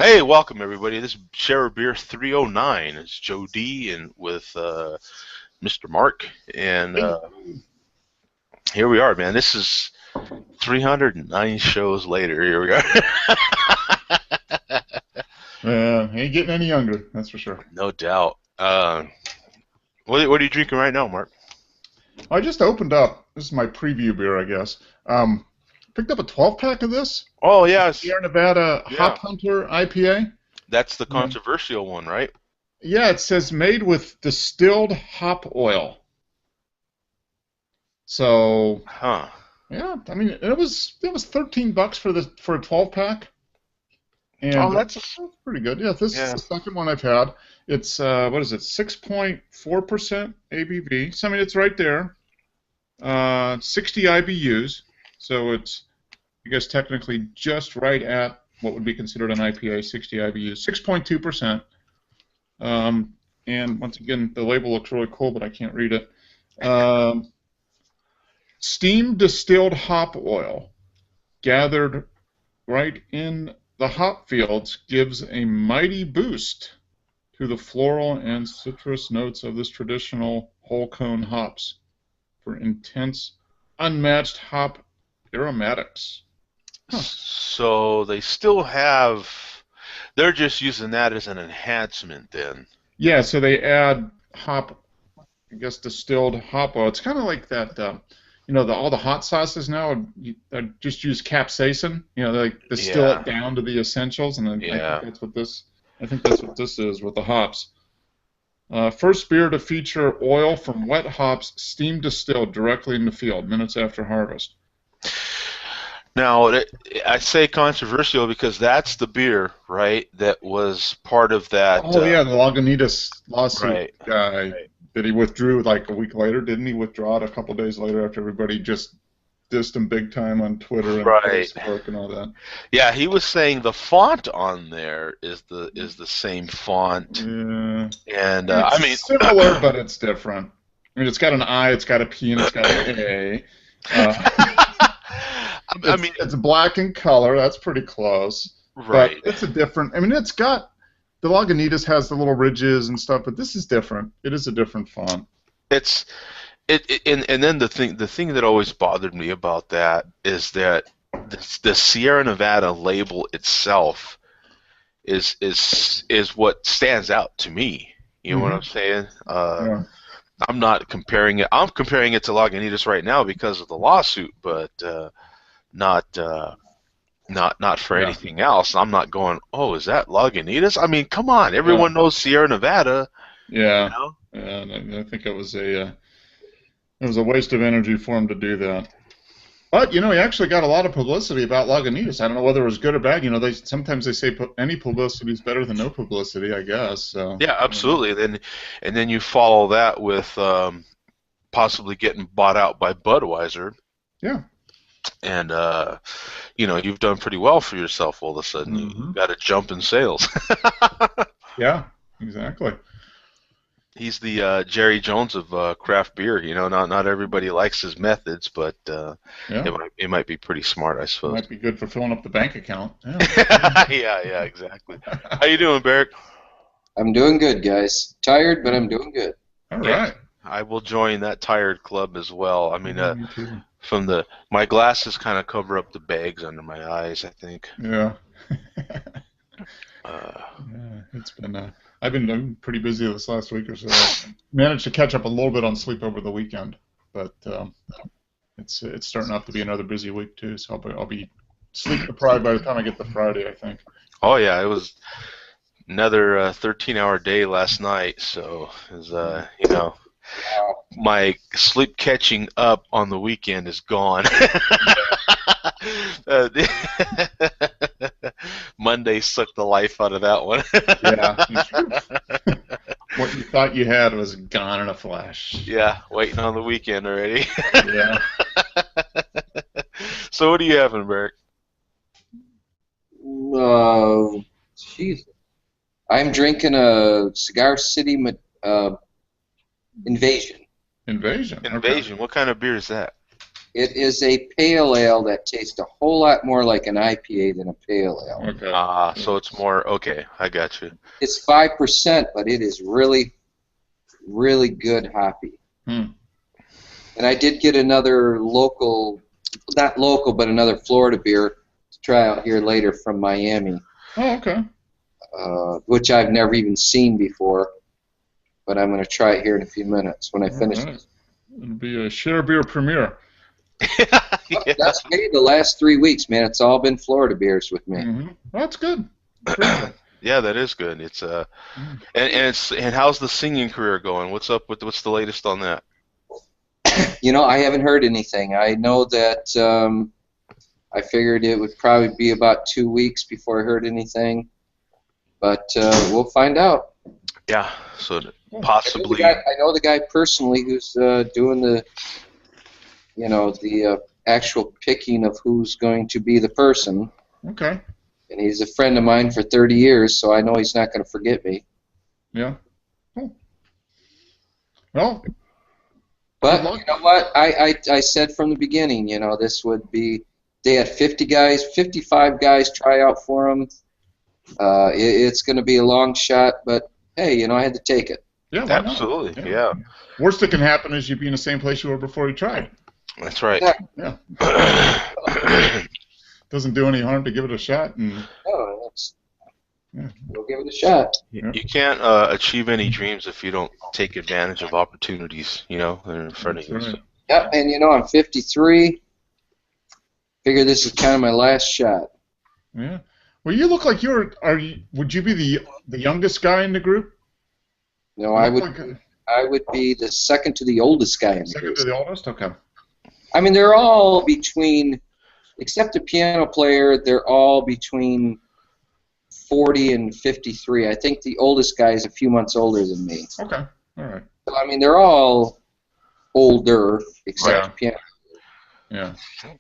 Hey, welcome everybody. This is Share Beer 309. It's Joe D and with Mr. Mark, and Hey. here we are, man. This is 309 shows later. Here we are. Ain't getting any younger, that's for sure. No doubt. What are you drinking right now, Mark? I just opened up. This is my preview beer, I guess. Picked up a 12-pack of this. Oh It's a yes, Sierra Nevada yeah. Hop Hunter IPA. That's the Yeah. controversial one, right? Yeah, it says made with distilled hop oil. So, Huh. yeah, I mean, it was $13 for a 12-pack, Oh, and that's that's pretty good. Yeah, this is yeah. the second one I've had. It's what is it? 6.4% ABV. So I mean, it's right there. 60 IBUs, so it's, I guess, technically just right at what would be considered an IPA, 60 IBUs, 6.2%. And once again, the label looks really cool, but I can't read it. Um, Steam distilled hop oil gathered right in the hop fields gives a mighty boost to the floral and citrus notes of this traditional whole cone hops for intense, unmatched hop aromatics. Huh. So they still have. They're just using that as an enhancement, then. Yeah, so they add hop, I guess, distilled hop oil. It's kind of like that, all the hot sauces now just use capsaicin. They like distill Yeah. it down to the essentials, and I think Yeah. that's what this is with the hops. First beer to feature oil from wet hops, steam distilled directly in the field, minutes after harvest. Now, I say controversial because that's the beer, right? That was part of that, Oh yeah, the Lagunitas lawsuit right? guy that he withdrew like a week later, didn't he? Withdraw it a couple days later after everybody just dissed him big time on Twitter and Right. Facebook and all that. Yeah, he was saying the font on there is the same font, Yeah, and I it's mean, similar, but it's different. I mean, it's got an I, it's got a P, and it's got an A. I It's mean, it's black in color. That's pretty close, but right? it's a different. I mean, it's got the Lagunitas has the little ridges and stuff, but this is different. It is a different font. It's and then the thing that always bothered me about that is that the Sierra Nevada label itself is what stands out to me. You know what I'm Hmm. saying? Yeah. I'm not comparing it. I'm comparing it to Lagunitas right now because of the lawsuit, but not not for Yeah. anything else. I'm not going. Oh, is that Lagunitas? I mean, come on. Yeah. Everyone knows Sierra Nevada. You Yeah. know? And I think it was a waste of energy for him to do that. But he actually got a lot of publicity about Lagunitas. I don't know whether it was good or bad. They sometimes they say any publicity is better than no publicity, I guess. So Yeah, I don't know. absolutely. And then you follow that with possibly getting bought out by Budweiser, Yeah. and you've done pretty well for yourself. All of a sudden, you Hmm. got a jump in sales. Yeah. Exactly. He's the Jerry Jones of craft beer. Not everybody likes his methods, but Yeah. it might be pretty smart, I suppose. Might be good for filling up the bank account. Yeah. Yeah, yeah, exactly. How you doing, Barrick? I'm doing good, guys. Tired, but I'm doing good. All Yeah, right. I will join that tired club as well. I mean, Yeah, me too. from my glasses kind of cover up the bags under my eyes, I think. Yeah. Uh, Yeah, I've been pretty busy this last week or so. I managed to catch up a little bit on sleep over the weekend, but it's starting out to be another busy week too. So I'll be sleep deprived by the time I get to Friday, I think. oh yeah, it was another 13-hour day last night, so it was, Wow. my sleep catching up on the weekend is gone. uh, Monday sucked the life out of that one. Yeah. What you thought you had was gone in a flash. Yeah, waiting on the weekend already. Yeah. So what are you having, Bert? Jeez. I'm drinking a Cigar City Invasion. Invasion. Okay. Invasion. What kind of beer is that? It is a pale ale that tastes a whole lot more like an IPA than a pale ale. Okay. So it's more okay. I got you. It's 5%, but it is really, really good hoppy. Hmm. And I did get another local, not local, but another Florida beer to try out here later from Miami, Oh, okay. which I've never even seen before. But I'm going to try it here in a few minutes when I finish All right. this. It'll be a share beer premiere. Yeah. That's me the last 3 weeks, man. It's all been Florida beers with me. Mm-hmm. That's good. Pretty good. Yeah, that is good. It's Mm. and how's the singing career going? What's up with what's the latest on that? You know, I haven't heard anything. I know that I figured it would probably be about 2 weeks before I heard anything, but we'll find out. Yeah, so I possibly. know the guy personally who's doing the, the actual picking of who's going to be the person, Okay. and he's a friend of mine for 30 years, so I know he's not going to forget me. Yeah. Cool. Well, But good luck. you know what? I said from the beginning, this would be. They had 50 guys, 55 guys try out for them. It's going to be a long shot, but hey, I had to take it. Yeah, why not? Absolutely, yeah. Worst that can happen is you be in the same place you were before you tried. That's right. Yeah. Yeah. Doesn't do any harm to give it a shot. And Oh, yeah. we'll give it a shot. You can't achieve any dreams if you don't take advantage of opportunities, that are in front of That's you. right. Yep, and I'm 53. Figure this is kind of my last shot. Yeah. Well, you look like would you be the youngest guy in the group? No, I would be the second to the oldest guy in the Second group. to the oldest? Okay. I mean, they're all between, except the piano player, they're all between 40 and 53. I think the oldest guy is a few months older than me. Okay. All right. So, I mean, they're all older, except the piano. Yeah.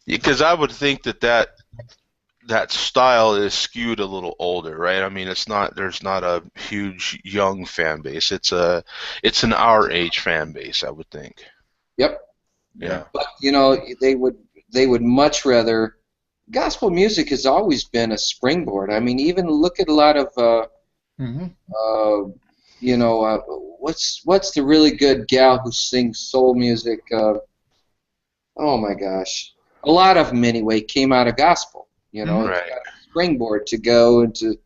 Because I would think that style is skewed a little older, right? I mean, there's not a huge young fan base. It's an our age fan base, I would think. Yep. Yeah. But they would much rather. Gospel music has always been a springboard. I mean, even look at a lot of what's the really good gal who sings soul music? Oh my gosh, a lot of them anyway came out of gospel. It's Right. got a springboard to go into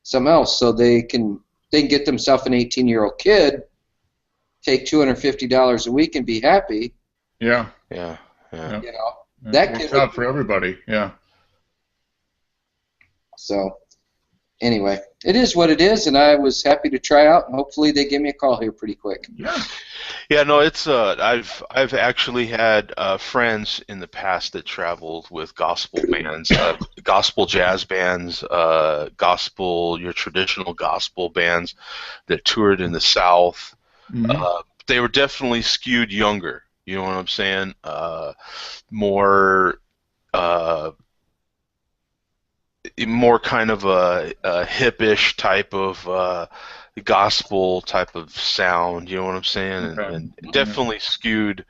some else, so they can get themselves an 18-year-old kid, take $250 a week and be happy. Yeah. Yeah. Yeah. That Works kid out for everybody. Yeah. So, anyway, it is what it is, and I was happy to try out, and hopefully they give me a call here pretty quick. Yeah. Yeah, no, it's I've actually had friends in the past that traveled with gospel bands, gospel jazz bands, your traditional gospel bands that toured in the South. Mhm. They were definitely skewed younger. You know what I'm saying? More kind of a hippish type of gospel type of sound. You know what I'm saying? Okay. And definitely skewed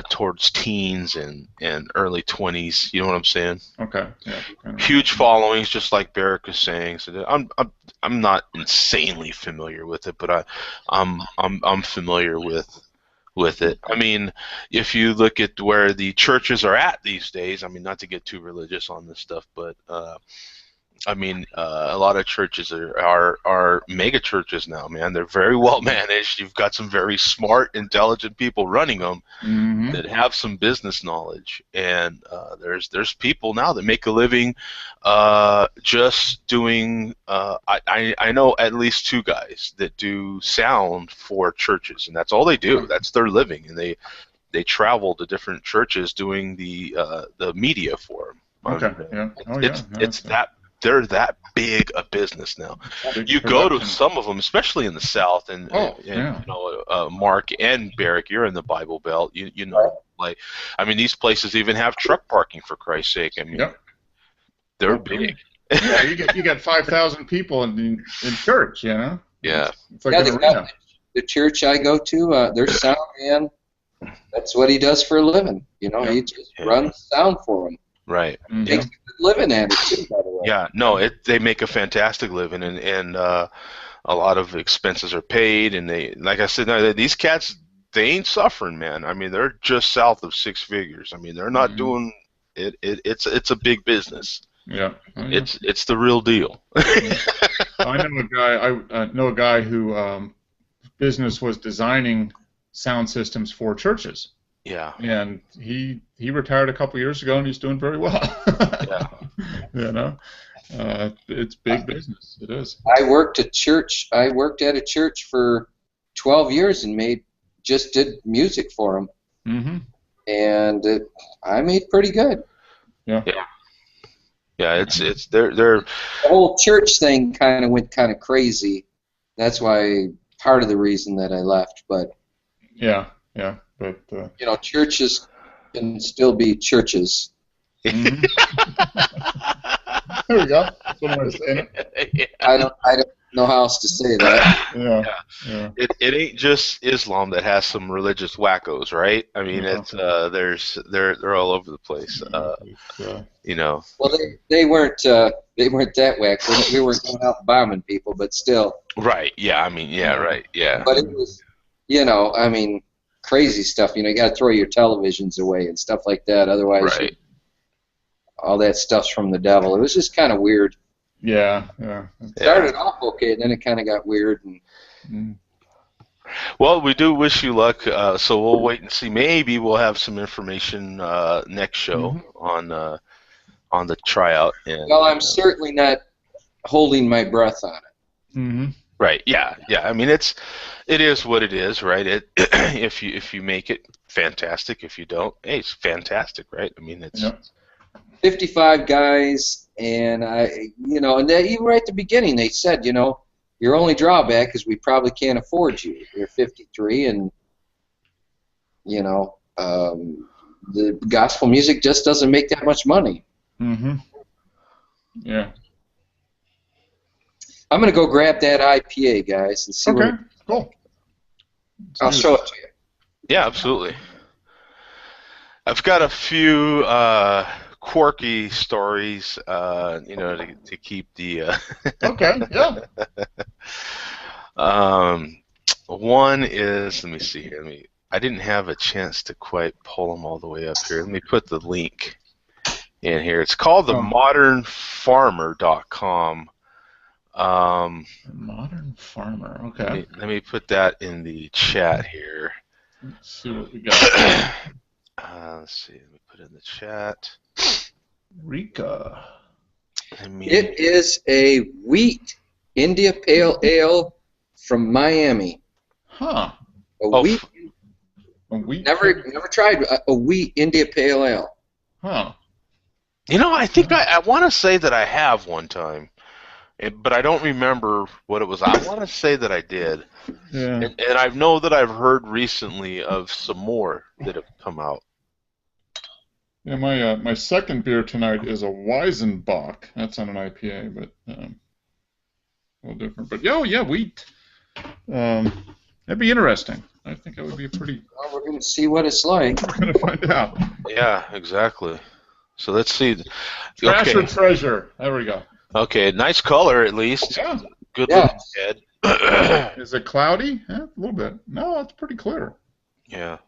towards teens and early 20s. You know what I'm saying? Okay. Yeah. Kind of. Huge followings, just like Barrick was saying. So I'm not insanely familiar with it, but I'm familiar with it. I mean, if you look at where the churches are at these days, I mean, not to get too religious on this stuff, but I mean, a lot of churches are mega churches now, man. They're very well managed. You've got some very smart, intelligent people running them that have some business knowledge, and there's people now that make a living just doing. I know at least 2 guys that do sound for churches, and that's all they do. That's their living, and they travel to different churches doing the media for them. Okay. Yeah. Oh, yeah. It's that. They're that big a business now. You go to some of them, especially in the South, and Mark and Barrick, you're in the Bible Belt. You know, like, I mean, these places even have truck parking, for Christ's sake. I mean, they're big. Yeah, you get 5,000 people in church, Yeah. It's like an arena. The church I go to, their sound man, That's what he does for a living. You know, he just runs sound for him. Right. Mm-hmm. Makes a good living at it too, by the way. Yeah. No, they make a fantastic living, and a lot of expenses are paid, and they, like I said, no, these cats, they ain't suffering, man. I mean, they're just south of six figures. I mean, they're not doing it. It's a big business. Yeah. It's the real deal. I know a guy who business was designing sound systems for churches. Yeah. And he retired a couple years ago, and he's doing very well. Yeah. You know, it's big business. It is. I worked at a church for 12 years and just did music for them. Mm-hmm. And I made pretty good. Yeah. Yeah. Yeah. It's they're The whole church thing kind of went kind of crazy. That's why part of the reason that I left. But yeah. But you know, churches can still be churches. mm-hmm. There we go. That's one way of saying it. I don't know how else to say that. Yeah. It ain't just Islam that has some religious wackos, right? I mean, Yeah. it's they're all over the place. You know. Well, they weren't that whack. We weren't going out bombing people, but still. Right. Yeah. I mean. Yeah. Right. Yeah. But it was, you know, I mean, crazy stuff. You know, you got to throw your televisions away and stuff like that. Otherwise, Right. all that stuff's from the devil. It was just kind of weird. Yeah. It started off okay, and then it kind of got weird. And Well, we do wish you luck. So we'll wait and see. Maybe we'll have some information next show on the tryout. And, well, I'm certainly not holding my breath on it. Mm-hmm. Right. Yeah. Yeah. I mean, it is what it is, right? If you make it, fantastic. If you don't, hey, it's fantastic, right? I mean, it's 55 guys, and and even right at the beginning, they said, you know, your only drawback is we probably can't afford you. You're 53, and you know, the gospel music just doesn't make that much money. Mm-hmm. Yeah. I'm gonna go grab that IPA, guys, and see Okay. what. Cool. I'll show it to you. Yeah, absolutely. I've got a few quirky stories, to keep the. Okay. Yeah. One is, let me see here. I didn't have a chance to quite pull them all the way up here. Let me put the link in here. It's called the modernfarmer.com. Modern Farmer. Okay. Let me put that in the chat here. Let's see what we got. Let's see. Let me put it in the chat. Rika. It is a wheat India Pale Ale from Miami. Huh. A wheat. A wheat. Never tried a wheat India Pale Ale. Huh. You know, I think I want to say that I have one time, but I don't remember what it was. I want to say that I did. Yeah. And I know that I've heard recently of some more that have come out. Yeah, my second beer tonight is a Weizenbach. That's on an IPA, but a little different. But wheat. That'd be interesting. I think that would be pretty. Well, we're going to see what it's like. We're going to find out. Yeah, exactly. So let's see. Trash or treasure. There we go. Okay, nice color at least. Yeah. Good looking head. Is it cloudy? Yeah, a little bit. No, it's pretty clear. Yeah.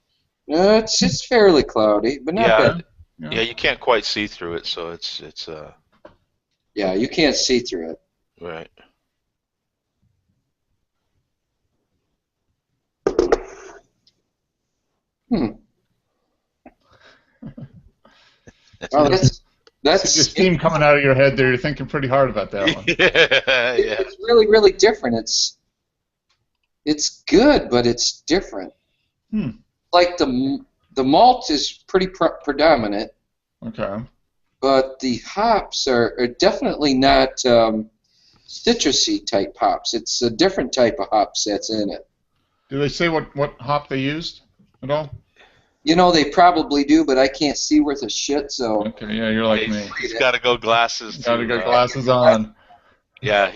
It's fairly cloudy, but not bad. Yeah, you can't quite see through it, so it's Yeah, you can't see through it. right. Well, that's There's steam coming out of your head there. You're thinking pretty hard about that one. It's really, really different. It's good, but it's different. Like the malt is pretty predominant. Okay. But the hops are definitely not citrusy type hops. It's a different type of hops that's in it. Do they say what hop they used at all? You know, they probably do, but I can't see worth a shit, so... Okay, yeah, you're like me. He's got to go glasses. Got to get glasses on. Yeah,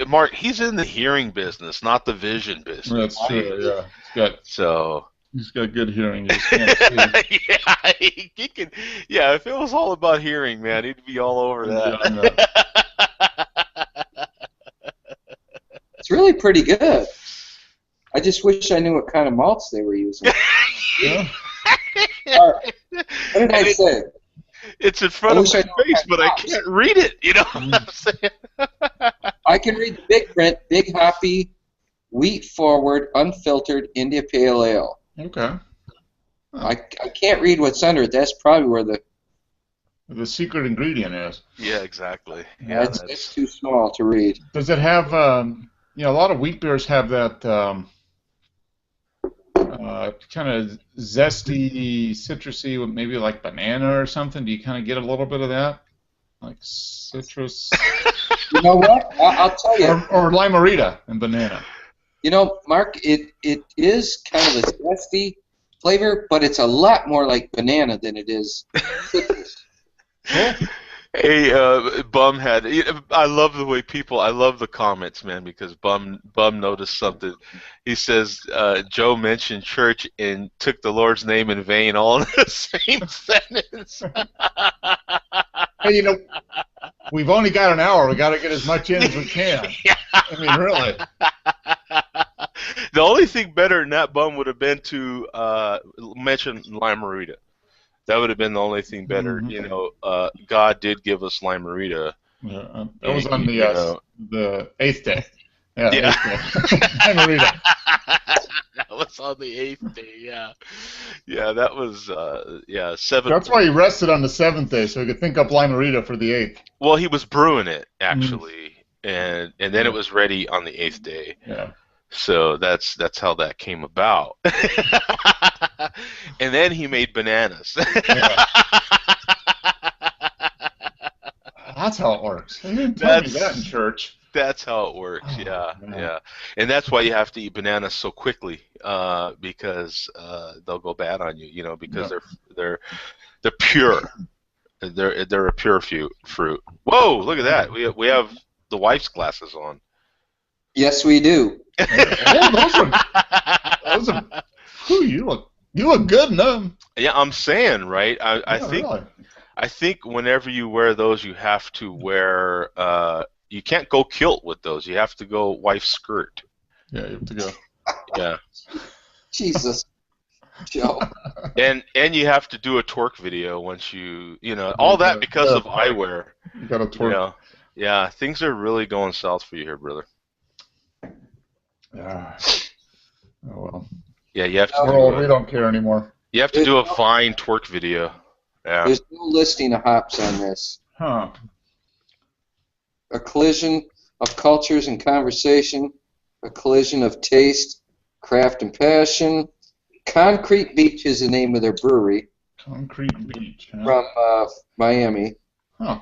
Mark, he's in the hearing business, not the vision business. That's true, yeah. So... He's got good hearing. You just can't see. Yeah, he can. Yeah, if it was all about hearing, man, he'd be all over that. It's really pretty good. I just wish I knew what kind of malts they were using. Yeah. All right. What did I say? It's in front of my face, but I can't read it. You know what I'm saying? I can read the big print, big hoppy, wheat forward, unfiltered India Pale Ale. Okay. I can't read what's under it. That's probably where the secret ingredient is. Yeah, exactly. Yeah, it's too small to read. Does it have? A lot of wheat beers have that kind of zesty, citrusy, maybe like banana or something. Do you kind of get a little bit of that, like citrus? You know what? I'll tell you. Or limerita and banana. You know, Mark, it is kind of a zesty flavor, but it's a lot more like banana than it is citrus. Hey, Bum had. I love the way I love the comments, man, because Bum noticed something. He says Joe mentioned church and took the Lord's name in vain, all in the same sentence. Hey, we've only got an hour. We got to get as much in as we can. Yeah. I mean, really. The only thing better than that, Bum, would have been to mention limerita. That would have been the only thing better. Mm-hmm. God did give us limerita. Yeah, that was on the 8th day. Yeah. 8th day. Limerita. That was on the 8th day. Yeah. Yeah, that was 7th. That's why he rested on the 7th day, so he could think up limerita for the 8th. Well, he was brewing it actually, and then it was ready on the 8th day. Yeah. So that's how that came about. And then he made bananas. Yeah. That's how it works. They didn't tell me that in church. That's how it works. Yeah. And that's why you have to eat bananas so quickly, because they'll go bad on you. Because they're pure. They're a pure fruit. Whoa! Look at that. We have the wife's glasses on. Yes, we do. Those are. Whew, you look good in them. Yeah, I'm saying, right? I think really. I think whenever you wear those, you have to wear. You can't go kilt with those. You have to go wife's skirt. Yeah, you have to go. Yeah. Jesus, Joe. And you have to do a twerk video once all that because of eyewear. You got to twerk. Yeah, things are really going south for you here, brother. Yeah. Oh well. Yeah, you have to. We don't care anymore. You have to do a fine twerk video. Yeah. There's no listing of hops on this. Huh. A collision of cultures and conversation, a collision of taste, craft, and passion. Concrete Beach is the name of their brewery. Concrete Beach. Huh? From Miami. Huh.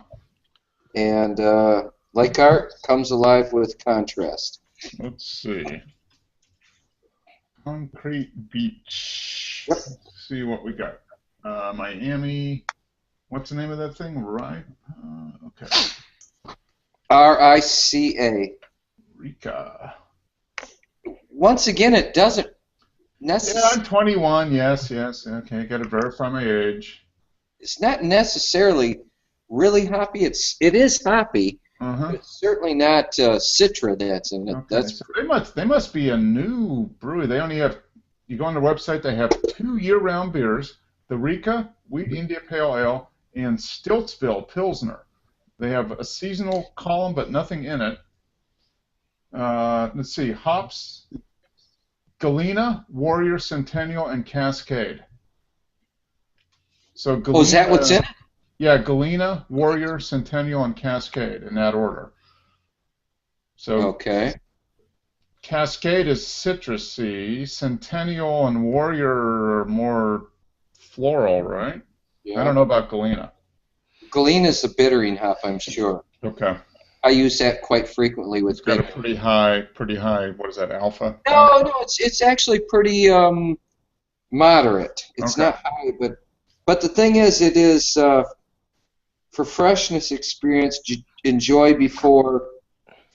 And like art, comes alive with contrast. Let's see. Concrete Beach. Yep. Let's see what we got. Miami. What's the name of that thing? Right. Okay. RICA. Rica. Once again, it doesn't necessarily. Yeah, I'm 21. Yes. Okay, got to verify my age. It's not necessarily really hoppy. It is hoppy. But it's certainly not Citra that's in it. Okay. That's So they must be a new brewery. They only have. You go on their website. They have 2 year-round beers: the Rica Wheat India Pale Ale and Stiltsville Pilsner. They have a seasonal column, but nothing in it. Let's see. Hops: Galena, Warrior, Centennial, and Cascade. So Galena, is that what's in it? Yeah, Galena, Warrior, Centennial, and Cascade in that order. So Okay. Cascade is citrusy. Centennial and Warrior are more floral, right? Yeah. I don't know about Galena. Galena's a bittering hop, I'm sure. Okay. I use that quite frequently with It's got a bitter. pretty high. What is that? Alpha. No, it's actually pretty moderate. It's Okay. not high, but the thing is, it is for freshness experience. Enjoy before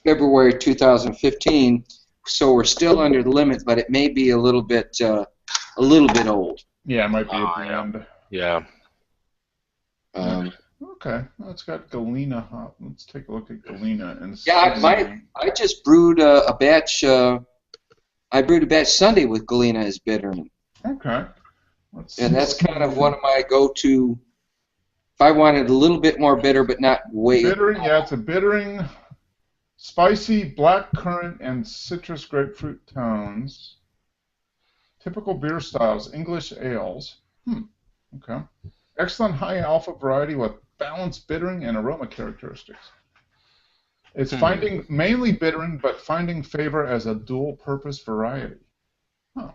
February 2015. So we're still under the limit, but it may be a little bit a little bit old. Yeah, it might be at the yeah. end. Yeah. Okay, well, it's got Galena hop. Let's take a look at Galena and see. Yeah, I just brewed a batch. I brewed a batch Sunday with Galena as bittering. Okay. And that's kind of one of my go-to. If I wanted a little bit more bitter, but not way. Bittering, yeah, it's a bittering, spicy black currant and citrus grapefruit tones. Typical beer styles, English ales. Okay. Excellent high alpha variety with balanced bittering and aroma characteristics. It's finding mainly bittering, but finding favor as a dual-purpose variety. Oh,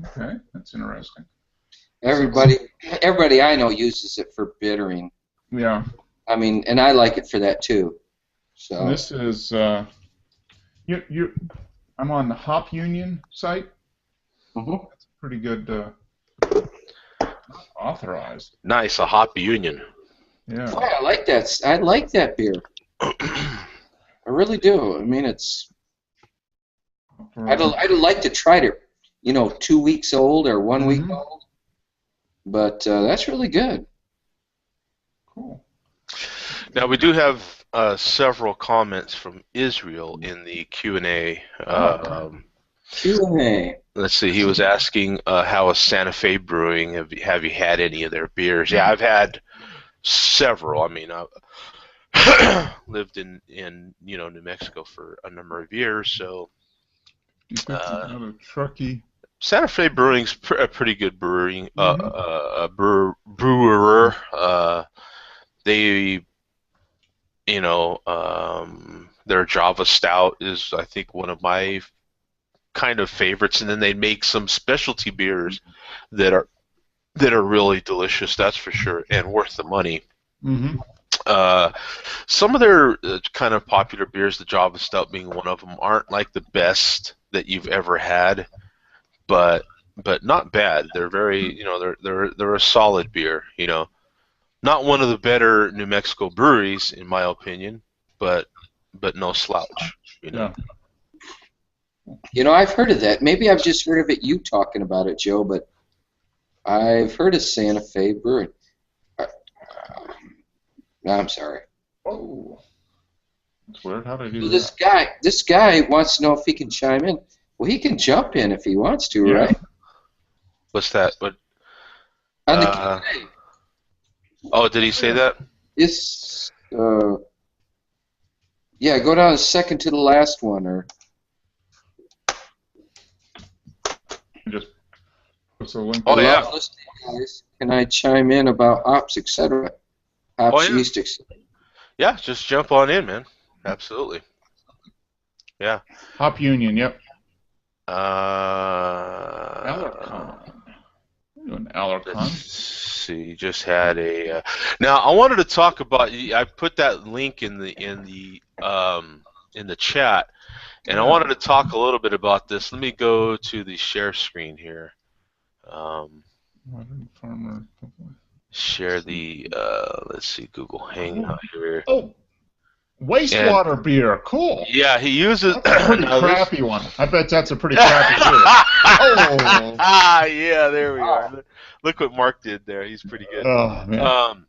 okay, that's interesting. Everybody I know uses it for bittering. Yeah. I mean, and I like it for that too. So and this is I'm on the Hop Union site. That's pretty good. Authorized. Nice, a Hop Union. Yeah. Boy, I like that. I like that beer. I really do. I mean, it's. I'd like to try it. 2 weeks old or 1 week old. But that's really good. Cool. Now we do have several comments from Israel in the Q&A. Q&A. Let's see. He was asking how is Santa Fe Brewing? Have you had any of their beers? Yeah, I've had several. I mean, I lived in New Mexico for a number of years, so. Another Truckee. Santa Fe Brewing's a pretty good brewer. They, their Java Stout is, I think, one of my kind of favorites, and then they make some specialty beers that are really delicious. That's for sure, and worth the money. Some of their kind of popular beers, the Java Stout being one of them, aren't like the best that you've ever had. But not bad. They're very, they're a solid beer. Not one of the better New Mexico breweries in my opinion, but no slouch. I've heard of that. Maybe I've just heard of it. You talking about it, Joe, but I've heard of Santa Fe Brewing. I'm sorry. Oh, that's weird. How did I do that? This guy wants to know if he can chime in. Well, he can jump in if he wants to, right? What's that? What? On the Q&A. Oh, did he say that? This, yeah, go down a second to the last one, or. Just puts a link. Oh yeah. Listening, guys. Can I chime in about hops, etc.? Hops, yeast, etc. Yeah, just jump on in, man. Absolutely. Yeah. Hop Union. Yep. Alarcon. Let's see. Just had a. Now I wanted to talk about. I put that link in the chat, and I wanted to talk a little bit about this. Let me go to the share screen here. Share the. Let's see. Google Hangout here. Oh. Wastewater beer, cool. Yeah, he uses a pretty crappy one. I bet that's a pretty crappy beer. Oh. Yeah, there we are. Look what Mark did there. He's pretty good. Oh, man.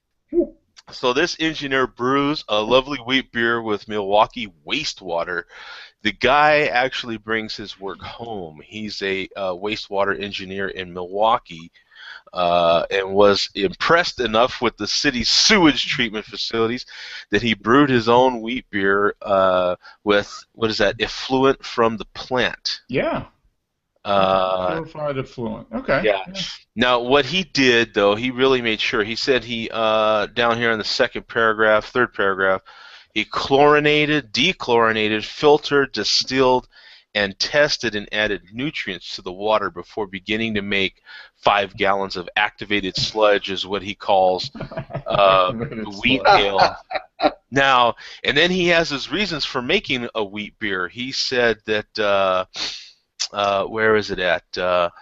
So this engineer brews a lovely wheat beer with Milwaukee Wastewater. The guy actually brings his work home. He's a wastewater engineer in Milwaukee. And was impressed enough with the city's sewage treatment facilities that he brewed his own wheat beer with, what is that, effluent from the plant. Yeah. Purified effluent. Okay. Yeah. Now, what he did, though, he really made sure. He said he, down here in the third paragraph, he chlorinated, dechlorinated, filtered, distilled, and tested and added nutrients to the water before beginning to make 5 gallons of activated sludge, is what he calls wheat ale. Now, and then he has his reasons for making a wheat beer. He said that, where is it at?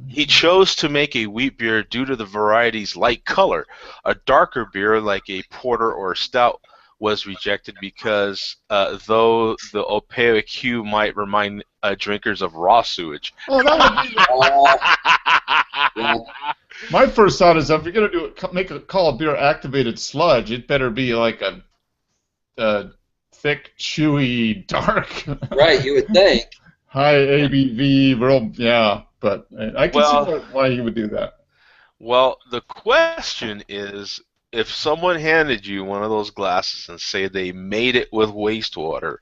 He chose to make a wheat beer due to the variety's light color. A darker beer, like a porter or a stout, was rejected because though the opaque hue might remind drinkers of raw sewage. Oh, that would be Yeah. My first thought is if you're gonna call a beer activated sludge, it better be like a thick, chewy, dark, Right, you would think. high ABV, real yeah. But I can see Well, why he would do that. well, the question is, if someone handed you one of those glasses and say they made it with wastewater,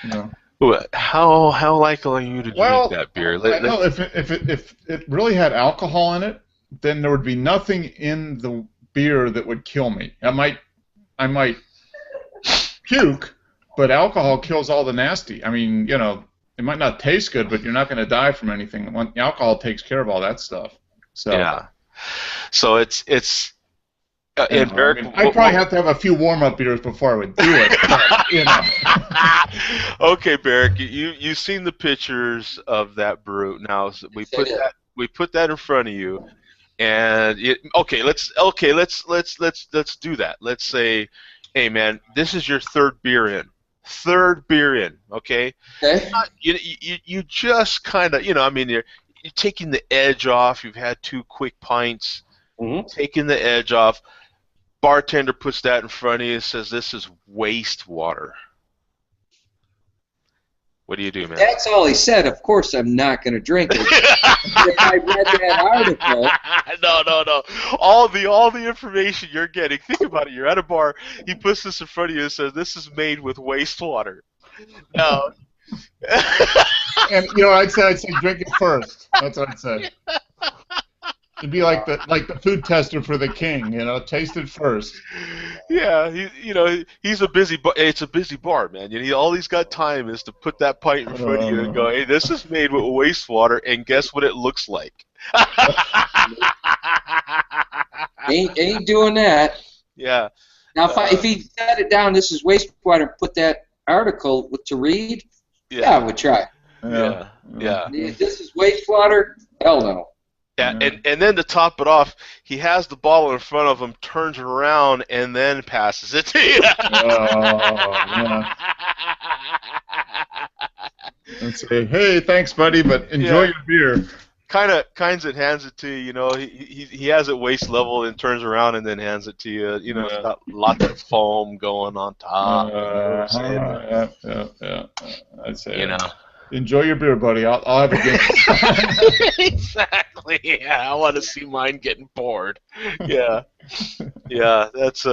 Yeah. how likely are you to drink Well, that beer? I know if it really had alcohol in it, then there would be nothing in the beer that would kill me. I might puke, but alcohol kills all the nasty. I mean, it might not taste good, but you're not going to die from anything. Alcohol takes care of all that stuff. So Yeah. So it's and I Eric, mean, I'd probably have to have a few warm-up beers before I would do it. But, Okay, Barrick, you've seen the pictures of that brew. Now we put that in front of you, and let's do that. Let's say, hey man, this is your third beer in. Okay. Okay. You just kind of I mean you're taking the edge off. You've had 2 quick pints, taking the edge off. Bartender puts that in front of you and says, "This is wastewater." What do you do, man? That's all he said. Of course, I'm not going to drink it. If I read that article. No. All the information you're getting. Think about it. You're at a bar. He puts this in front of you and says, "This is made with wastewater." Now, and I'd say drink it first. That's what I'd say. It'd be like the food tester for the king, taste it first. Yeah, he's a busy. It's a busy bar, man. All he's got time is to put that pint in front of you and go, "Hey, this is made with wastewater, and guess what it looks like." ain't doing that. Yeah. Now, if he set it down, this is wastewater, and put that article to read, I would try. Yeah. This is wastewater? Hell no. Yeah, and then to top it off, he has the bottle in front of him, turns it around, and then passes it to you. Yeah. And say, "Hey, thanks, buddy, but enjoy your beer." Kind of hands it to you. He has it waist level and turns around and then hands it to you. It's got lots of foam going on top. Yeah. I'd say. Enjoy your beer, buddy. I'll have a Guinness. Exactly. Yeah, I want to see mine getting poured. Yeah. That's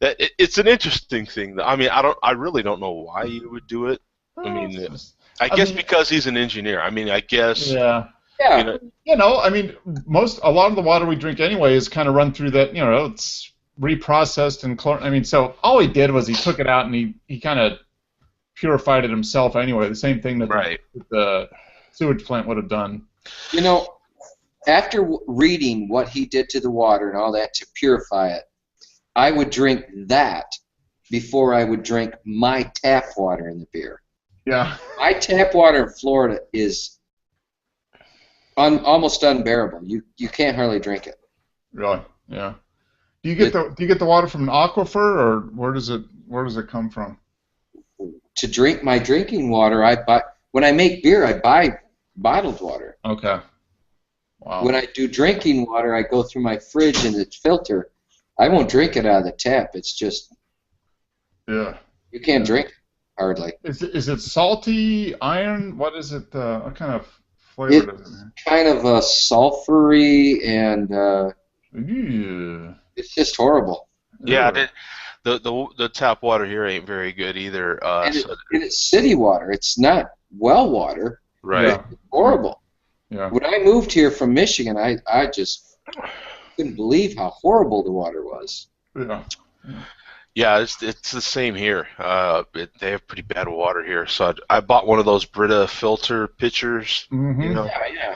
it's an interesting thing. I mean, I really don't know why you would do it. I mean, I guess because he's an engineer. I mean, I guess. Yeah. Yeah. I mean, a lot of the water we drink anyway is kind of run through that. It's reprocessed and chlorine. I mean, so all he did was he took it out and he kind of purified it himself anyway. The same thing that the sewage plant would have done. After reading what he did to the water and all that to purify it, I would drink that before I would drink my tap water in the beer. Yeah. My tap water in Florida is almost unbearable. You can't hardly drink it. Really? Yeah. Do you get the water from an aquifer, or where does it come from? To drink my drinking water, when I make beer, I buy bottled water. Okay. Wow. When I do drinking water, I go through my fridge and it's filter. I won't drink it out of the tap. It's just you can't drink it, hardly. Is it salty, iron? What is it? What kind of flavor does it have? Kind of a sulfury and it's just horrible. Yeah. The tap water here ain't very good either. And it's city water. It's not well water. Right. Yeah. It's horrible. Yeah. When I moved here from Michigan, I just couldn't believe how horrible the water was. Yeah. Yeah, it's the same here. They have pretty bad water here. So I bought one of those Brita filter pitchers. Mm-hmm. Yeah.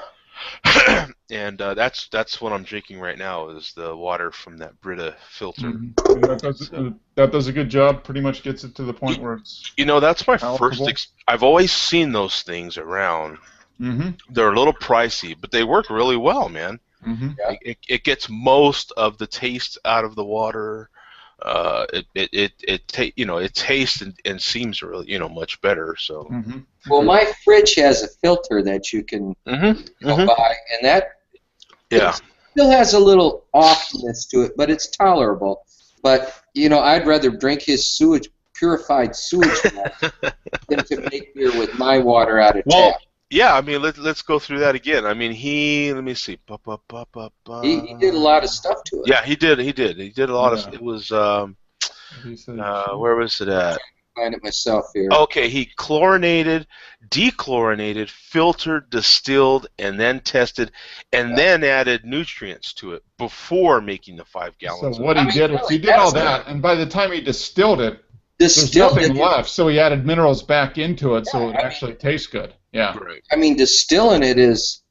And that's what I'm drinking right now is the water from that Brita filter. Mm-hmm. That does a good job. Pretty much gets it to the point where it's. That's my palatable. first. I've always seen those things around. Mm-hmm. They're a little pricey, but they work really well, man. Mm-hmm. Yeah. It gets most of the taste out of the water. It tastes and seems really much better. So. Mm-hmm. Well, my fridge has a filter that you can buy, and Yeah. It still has a little offness to it, but it's tolerable. But I'd rather drink his purified sewage water than to make beer with my water out of Well, tap. yeah. I mean, let's go through that again. I mean, let me see. He did a lot of stuff to it. Yeah, he did. He did a lot of. Yeah. It was. He said, Where was it at? Find it myself here. Okay, he chlorinated, dechlorinated, filtered, distilled, and then tested, and then added nutrients to it before making the 5 so gallons. what he did was he did all that, and by the time he distilled it, there's nothing left. So he added minerals back into it, so it actually tastes good. Yeah. Right. I mean, distilling it is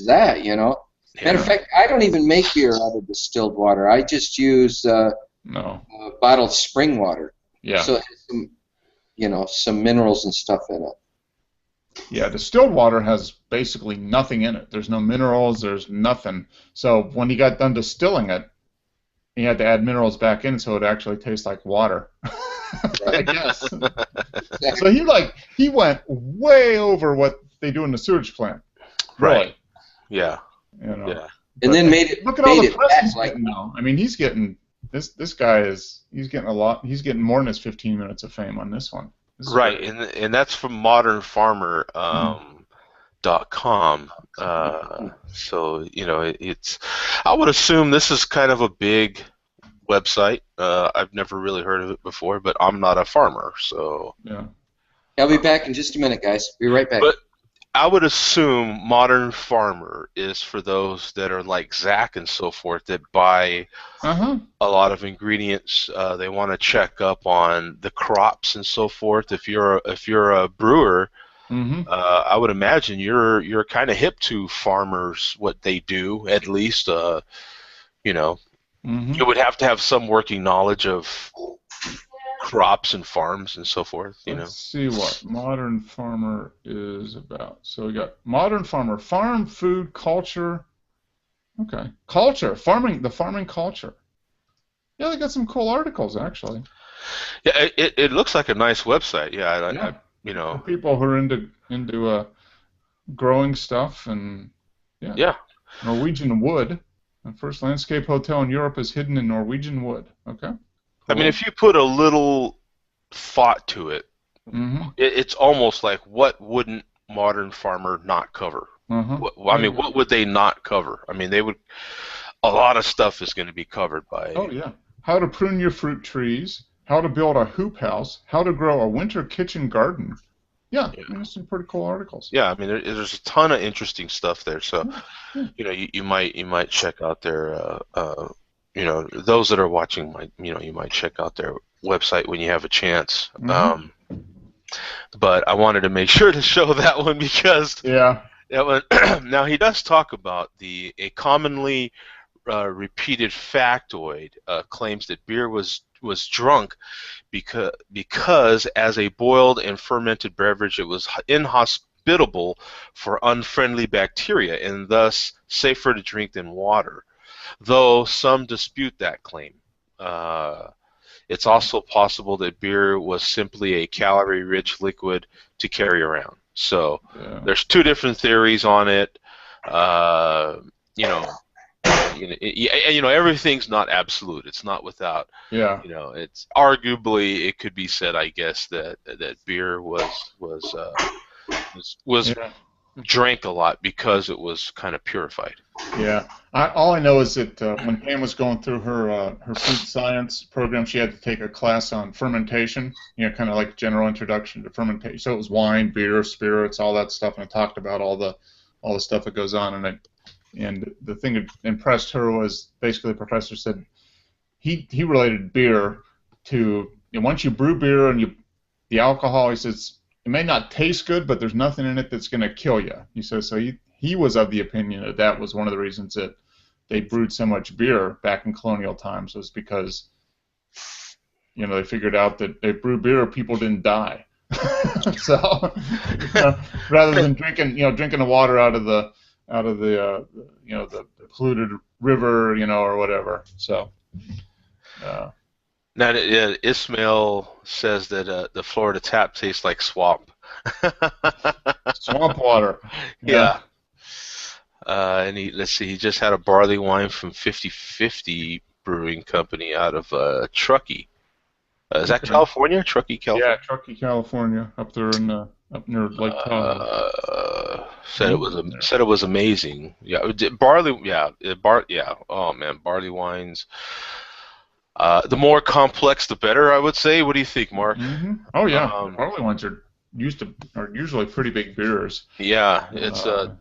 that, Yeah. Matter of fact, I don't even make beer out of distilled water. I just use bottled spring water. Yeah. So it has some minerals and stuff in it. Yeah, distilled water has basically nothing in it. There's no minerals, there's nothing. So when he got done distilling it, he had to add minerals back in so it actually tastes like water. I guess. So he went way over what they do in the sewage plant. Really. Right. Yeah. Yeah. And then look at all the press he's getting now. I mean, he's getting this guy he's getting a lot. He's getting more than his 15 minutes of fame on this one. Right, and that's from modernfarmer.com. So it's. I would assume this is kind of a big website. I've never really heard of it before, but I'm not a farmer, so. Yeah. I'll be back in just a minute, guys. Be right back. But I would assume Modern Farmer is for those that are like Zach and so forth that buy a lot of ingredients. They want to check up on the crops and so forth. If you're a brewer, I would imagine you're kind of hip to farmers, what they do at least. You would have to have some working knowledge of crops and farms and so forth. Let's see what Modern Farmer is about. So we got Modern Farmer, farm, food, culture. Okay, culture, farming, the farming culture. Yeah, they got some cool articles actually. Yeah, it looks like a nice website. Yeah, For people who are into growing stuff and Norwegian wood. The first landscape hotel in Europe is hidden in Norwegian wood. Okay. I mean, if you put a little thought to it, it's almost like, what wouldn't Modern Farmer not cover? What would they not cover? I mean, they would. A lot of stuff is going to be covered by. Oh yeah, how to prune your fruit trees, how to build a hoop house, how to grow a winter kitchen garden. Yeah, I mean, there's some pretty cool articles. Yeah, I mean, there's a ton of interesting stuff there. So, you might check out their. Those that are watching you might check out their website when you have a chance. But I wanted to make sure to show that one because that one, now he does talk about a commonly repeated factoid claims that beer was drunk because as a boiled and fermented beverage it was inhospitable for unfriendly bacteria and thus safer to drink than water. Though some dispute that claim. It's also possible that beer was simply a calorie-rich liquid to carry around. So there's two different theories on it. Everything's not absolute. It's not without. It's arguably it could be said, I guess, that beer was drank a lot because it was kind of purified. Yeah, all I know is that when Pam was going through her food science program, she had to take a class on fermentation. Kind of like general introduction to fermentation. So it was wine, beer, spirits, all that stuff, and it talked about all the stuff that goes on. And the thing that impressed her was basically the professor said he related beer to once you brew beer and the alcohol. He says it may not taste good, but there's nothing in it that's going to kill you. He says so. He was of the opinion that was one of the reasons that they brewed so much beer back in colonial times was because they figured out that they brewed beer, people didn't die. So rather than drinking the water out of the polluted river, or whatever. So. Now, Ismail says that the Florida tap tastes like swamp. Swamp water. Yeah. And let's see, he just had a barley wine from 50/50 Brewing Company out of Truckee. Is that Okay. California? Truckee, Yeah, California. Truckee, California, up there in up near Lake Tahoe. Said it was amazing. Yeah, barley. Yeah, Yeah. Oh man, barley wines. The more complex, the better, I would say. What do you think, Mark? Oh yeah, Um, barley wines are usually pretty big beers. yeah, it's Uh,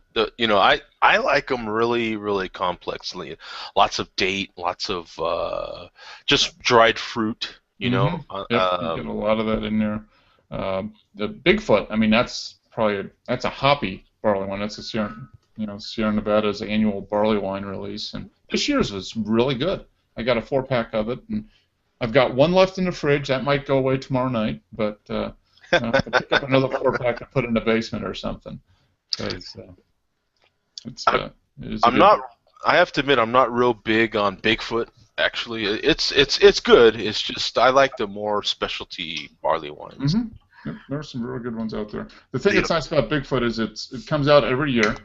I like them really really complexly. Lots of date, lots of just dried fruit. Yep, you get a lot of that in there. The Bigfoot, I mean, that's a hoppy barley wine. That's a Sierra Nevada's annual barley wine release, and this year's was really good. I got a 4-pack of it, and I've got one left in the fridge. That might go away tomorrow night, but I'll pick up another 4-pack and put it in the basement or something. Because it is a I'm good not. beer. I have to admit, I'm not real big on Bigfoot. Actually, it's good. It's just I like the more specialty barley wines. Yep, there are some really good ones out there. The thing The, that's nice about Bigfoot is it comes out every year,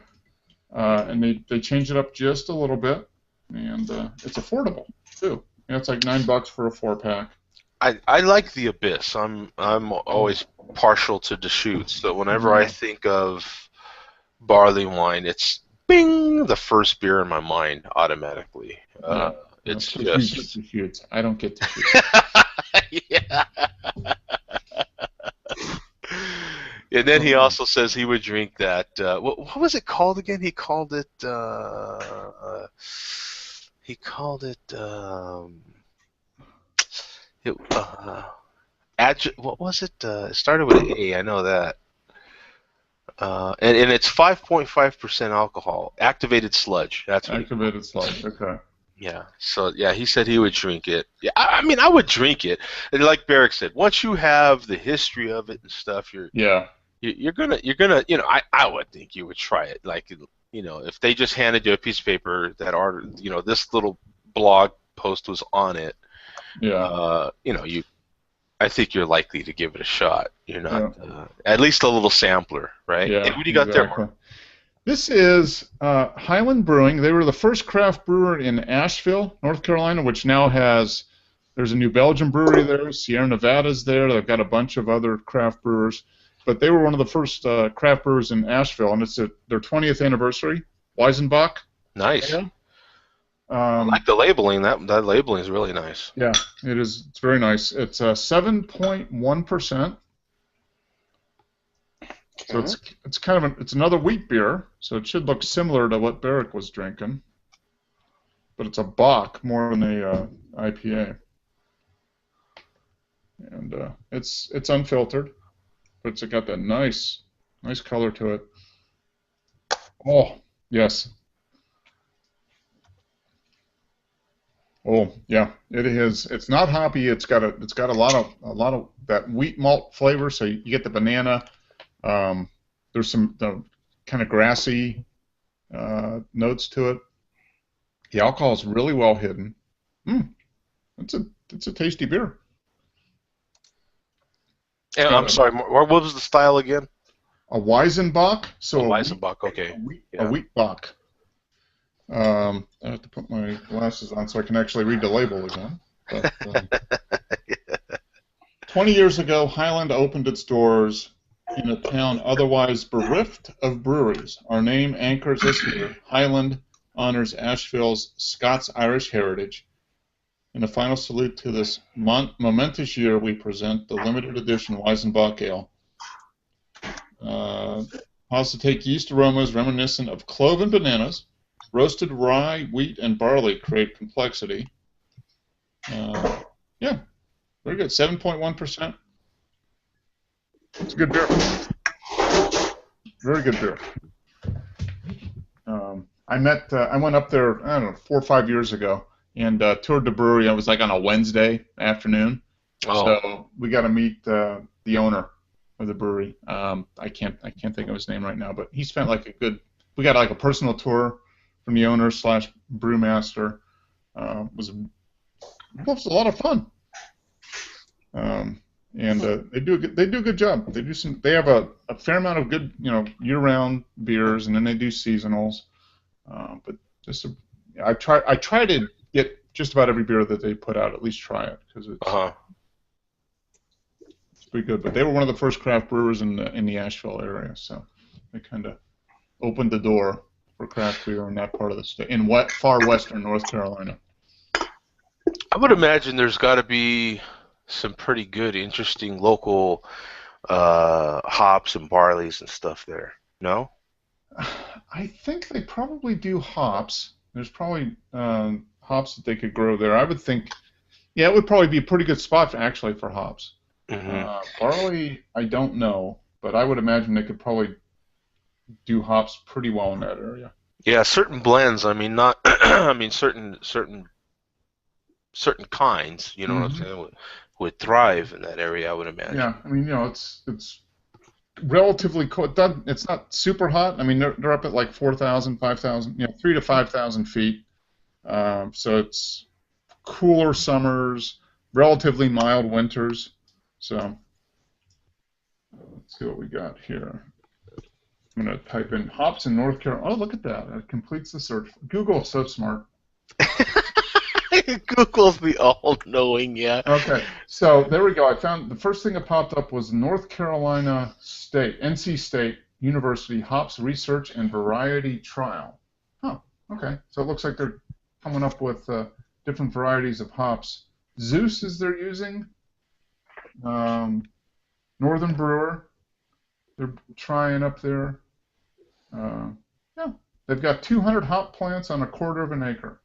and they change it up just a little bit, and it's affordable too. It's like $9 for a 4-pack. I like the Abyss. I'm always partial to Deschutes. So whenever I Yeah. think of barley wine, it's bing the first beer in my mind automatically. Yeah. It's Because you get just to shoot. I don't get to shoot. yeah. And then he also says he would drink that. What was it called again? He called it. He called it. It what was it? It started with an A. I know that. And it's 5.5% alcohol. Activated sludge. That's what. Activated sludge. Okay. Yeah. So yeah, he said he would drink it. Yeah. I mean, I would drink it. And like Barrick said, once you have the history of it and stuff, Yeah. you're gonna I would think you would try it. Like if they just handed you a piece of paper that this little blog post was on it. Yeah. I think you're likely to give it a shot. You're not, Yeah. at least a little sampler, right? Yeah. And what do you got there, Exactly. Mark? This is Highland Brewing. They were the first craft brewer in Asheville, North Carolina, which now there's a New Belgium brewery there. Sierra Nevada's there. They've got a bunch of other craft brewers. But they were one of the first craft brewers in Asheville, and it's their 20th anniversary. Weizenbach. Nice. Yeah. I like the labeling. That labeling is really nice. Yeah, it is. It's very nice. It's 7.1%. So it's kind of it's another wheat beer, so it should look similar to what Barrick was drinking, but it's a Bock more than a IPA, and it's unfiltered, but it's got that nice color to it. Oh yes. Oh yeah, it is. It's not hoppy. It's got a lot of that wheat malt flavor. So you get the banana. There's some kind of grassy notes to it. The alcohol is really well hidden. It's a tasty beer. And I'm sorry, what was the style again? A Weizenbach. So Weizenbach. Okay. A wheat bock. I have to put my glasses on so I can actually read the label again. But, 20 years ago, Highland opened its doors in a town otherwise bereft of breweries. Our name anchors us here. Highland honors Asheville's Scots-Irish heritage. In a final salute to this momentous year, we present the limited edition Weizenbach Ale. Also take yeast aromas reminiscent of clove and bananas. Roasted rye, wheat, and barley create complexity. Yeah, very good. 7.1%. It's a good beer. Very good beer. I went up there, I don't know, 4 or 5 years ago, and toured the brewery. I was like on a Wednesday afternoon. Oh. So we got to meet the owner of the brewery. I can't think of his name right now, but he spent we got like a personal tour from the owner / brewmaster. Was a lot of fun. And they do a good job. They have a fair amount of good year-round beers, and then they do seasonals. But just I try to get just about every beer that they put out, at least try it, because it's pretty good. But they were one of the first craft brewers in the Asheville area, so they kind of opened the door for craft beer in that part of the state, in far western North Carolina. I would imagine there's got to be some pretty good, interesting local hops and barleys and stuff there. No? I think they probably do hops. There's probably hops that they could grow there. I would think, yeah, it would probably be a pretty good spot for hops. Barley, I don't know, but I would imagine they could probably do hops pretty well in that area. Yeah, certain blends. I mean, not. I mean, certain kinds. You know what I'm saying? Would thrive in that area, I would imagine. Yeah, I mean, it's relatively cold. It's not super hot. I mean, they're up at like 4,000, 5,000, 3,000 to 5,000 feet. So it's cooler summers, relatively mild winters. So let's see what we got here. I'm going to type in hops in North Carolina. Oh, look at that. It completes the search. Google is so smart. Google's the all-knowing, yeah. Okay, so there we go. I found the first thing that popped up was North Carolina State, NC State University Hops Research and Variety Trial. Oh, okay. So it looks like they're coming up with different varieties of hops. Zeus is they're using. Northern Brewer, they're trying up there. Yeah, they've got 200 hop plants on a quarter of an acre.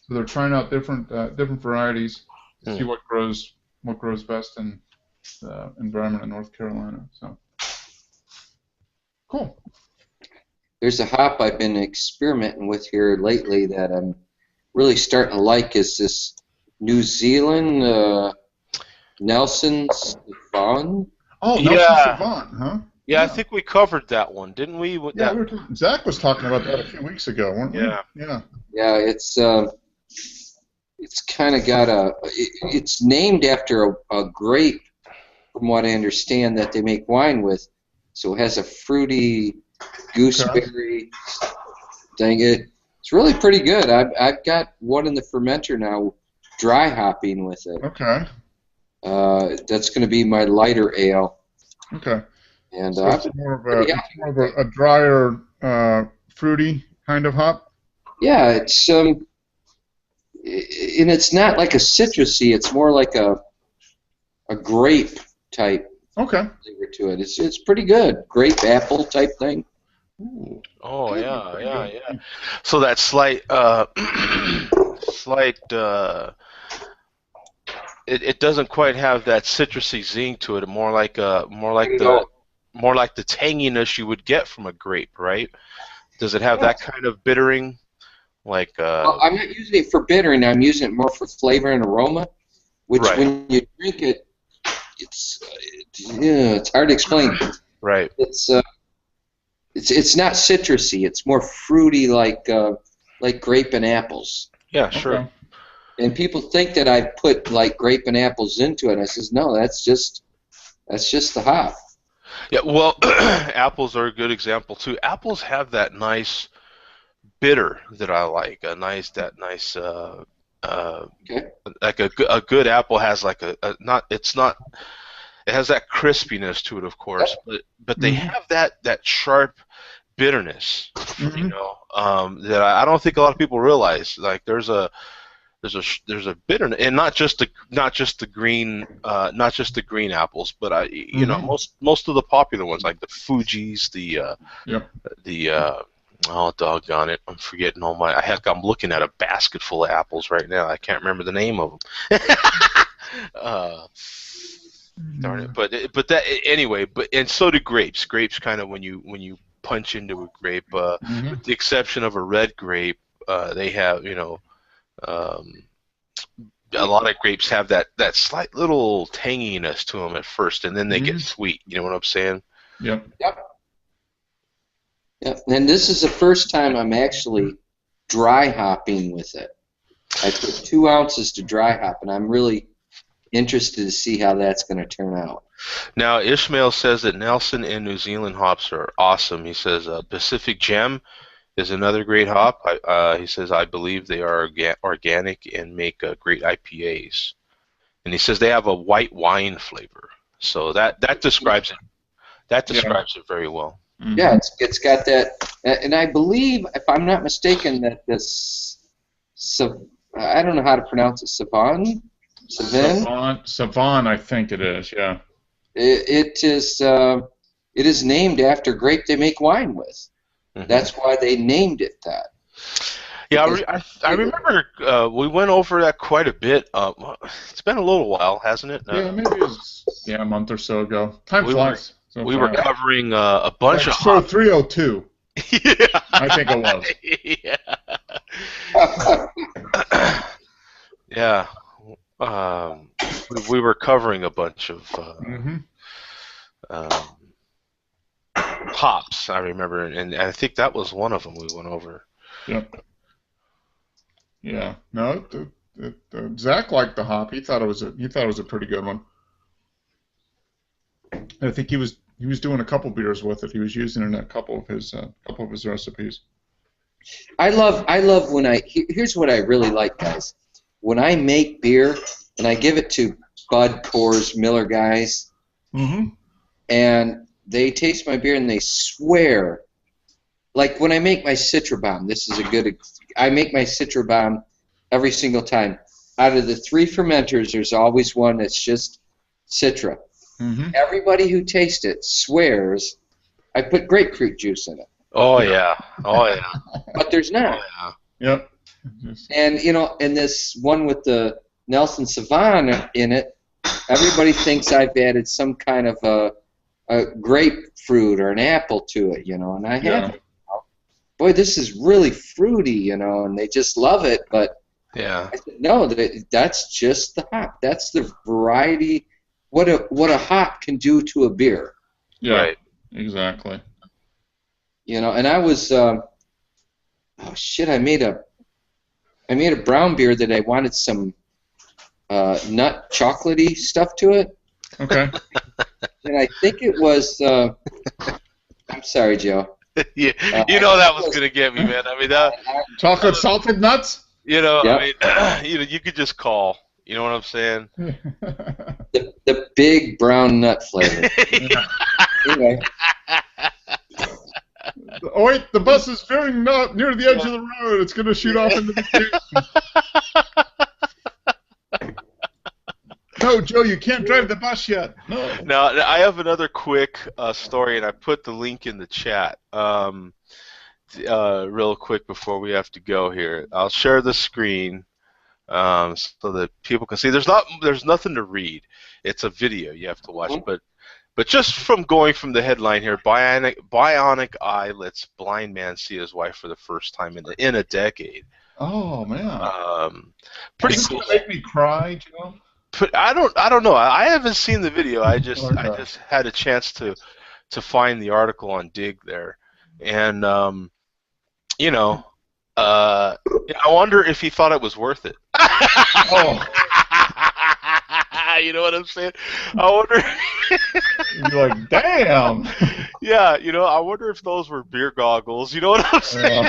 So they're trying out different varieties to see what grows best in the environment in North Carolina. So cool. There's a hop I've been experimenting with here lately that I'm really starting to like. Is this New Zealand Nelson Sauvin? Oh, Nelson Sauvin, huh? Yeah, I think we covered that one, didn't we? Yeah, Zach was talking about that a few weeks ago, weren't we? Yeah. Yeah, it's kind of got it's named after a grape, from what I understand, that they make wine with. So it has a fruity gooseberry thing. It's really pretty good. I've got one in the fermenter now, dry hopping with it. Okay. That's going to be my lighter ale. Okay. And so it's more of a drier, fruity kind of hop. Yeah, it's and it's not like a citrusy. It's more like a grape type flavor to it. It's pretty good. Grape apple type thing. Ooh. Oh yeah. So that slight it doesn't quite have that citrusy zing to it. More like the tanginess you would get from a grape, right? Does it have that kind of bittering? Like well, I'm not using it for bittering. I'm using it more for flavor and aroma. Which when you drink it, it's hard to explain. Right. It's not citrusy. It's more fruity, like grape and apples. Yeah, sure. Okay. And people think that I put like grape and apples into it. And I says no, that's just the hop. Yeah, well, apples are a good example too. Apples have that nice bitter that I like. Like a good apple has like it has that crispiness to it, of course, but they have that sharp bitterness, that I don't think a lot of people realize. Like there's a bitterness, and not just the green apples, but most of the popular ones like the Fuji's, oh, doggone it, I'm forgetting all my. Heck, I'm looking at a basket full of apples right now. I can't remember the name of them. Darn it! But that anyway. And so do grapes. Grapes kind of when you punch into a grape, with the exception of a red grape, they have a lot of grapes have that slight little tanginess to them at first, and then they get sweet. You know what I'm saying? Yep. Yeah, and this is the first time I'm actually dry hopping with it. I put 2 ounces to dry hop, and I'm really interested to see how that's going to turn out. Now, Ishmael says that Nelson and New Zealand hops are awesome. He says Pacific Gem is another great hop. He says, I believe they are organic and make great IPAs. And he says they have a white wine flavor. So that describes it. That describes it very well. Mm-hmm. Yeah, it's got that, and I believe, if I'm not mistaken, that this, I don't know how to pronounce it, Savan? Savan, I think it is. Yeah. It is named after grape they make wine with. Mm-hmm. That's why they named it that. Yeah, I remember we went over that quite a bit. It's been a little while, hasn't it? Yeah, maybe it was a month or so ago. Time flies. We were covering a bunch of show 302. Yeah, I think it was. Yeah. We were covering a bunch of hops. I remember, and I think that was one of them we went over. Yep. Yeah. No, Zach liked the hop. He thought it was a pretty good one. I think he was doing a couple beers with it. He was using it in a couple of his recipes. I love when here's what I really like, guys. When I make beer and I give it to Bud, Coors, Miller guys, and they taste my beer and they swear, like when I make my Citra Bomb, I make my Citra Bomb every single time. Out of the 3 fermenters, there's always one that's just Citra. Everybody who tastes it swears I put grapefruit juice in it. Oh yeah. But there's not. Oh, yeah. Yep. And and this one with the Nelson Savan in it, everybody thinks I've added some kind of a grapefruit or an apple to it, and I haven't. Boy, this is really fruity, and they just love it. But yeah, I said, no, that's just the hop. That's the variety. What a hop can do to a beer. Yeah, right. Exactly. And I was, I made a brown beer that I wanted some nut chocolatey stuff to it. Okay. And I think it was, I'm sorry, Joe. Yeah, that was gonna get me, man. I mean that chocolate salted nuts. Yep. I mean, you could just call. You know what I'm saying? The big brown nut flavor. Anyway. Oh wait, the bus is veering up near the edge of the road. It's going to shoot off into the ditch. No, Joe, you can't drive the bus yet. No. Now, I have another quick story, and I put the link in the chat real quick before we have to go here. I'll share the screen so that people can see. There's nothing to read. It's a video you have to watch, But just from going from the headline here, Bionic eye lets blind man see his wife for the first time in a decade. Oh man, pretty Is this cool. gonna make me cry, Joe? But I don't know. I haven't seen the video. I just had a chance to find the article on Dig there, and I wonder if he thought it was worth it. Oh. You know what I'm saying? I wonder. You're like, damn. Yeah, I wonder if those were beer goggles. You know what I'm saying?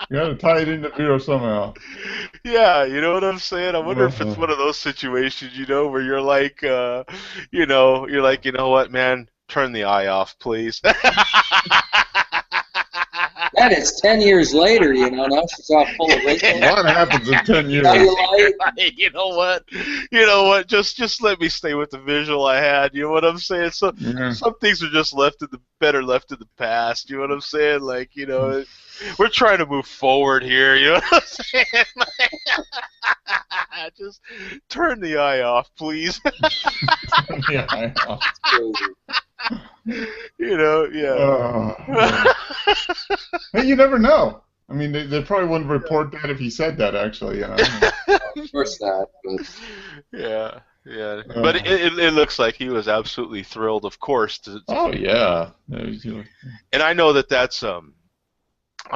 You got to tie it into beer somehow. Yeah, you know what I'm saying? I wonder if it's one of those situations, where you're like, you're like, you know what, man? Turn the eye off, please. That is 10 years later, now she's all full of wrinkles. What happens in 10 years? You know what? Just let me stay with the visual I had. You know what I'm saying? So some things are just left in the past. You know what I'm saying? Like, we're trying to move forward here. You know what I'm saying? Just turn the eye off, please. Turn the eye off. Hey, you never know. I mean, they probably wouldn't report that if he said that, actually. Of course not. But... Yeah. But it looks like he was absolutely thrilled, of course. Oh, yeah. And I know that's... I'm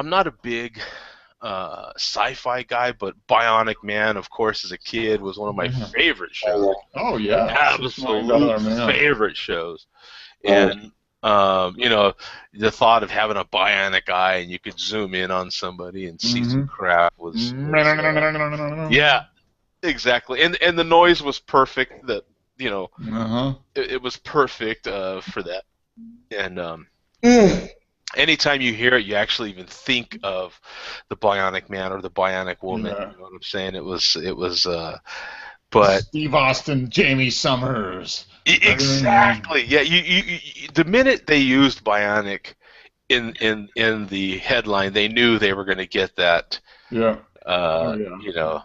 not a big sci-fi guy, but Bionic Man, of course, as a kid, was one of my favorite shows. Oh, yeah. Absolute favorite shows. And You know, the thought of having a bionic eye and you could zoom in on somebody and see some crap was yeah, exactly. And the noise was perfect. That you know, it was perfect for that. And anytime you hear it, you actually even think of the Bionic Man or the Bionic Woman. Yeah. You know what I'm saying? It was. But Steve Austin, Jamie Summers. Exactly. Yeah. The minute they used Bionic in the headline, they knew they were going to get that. Yeah. You know,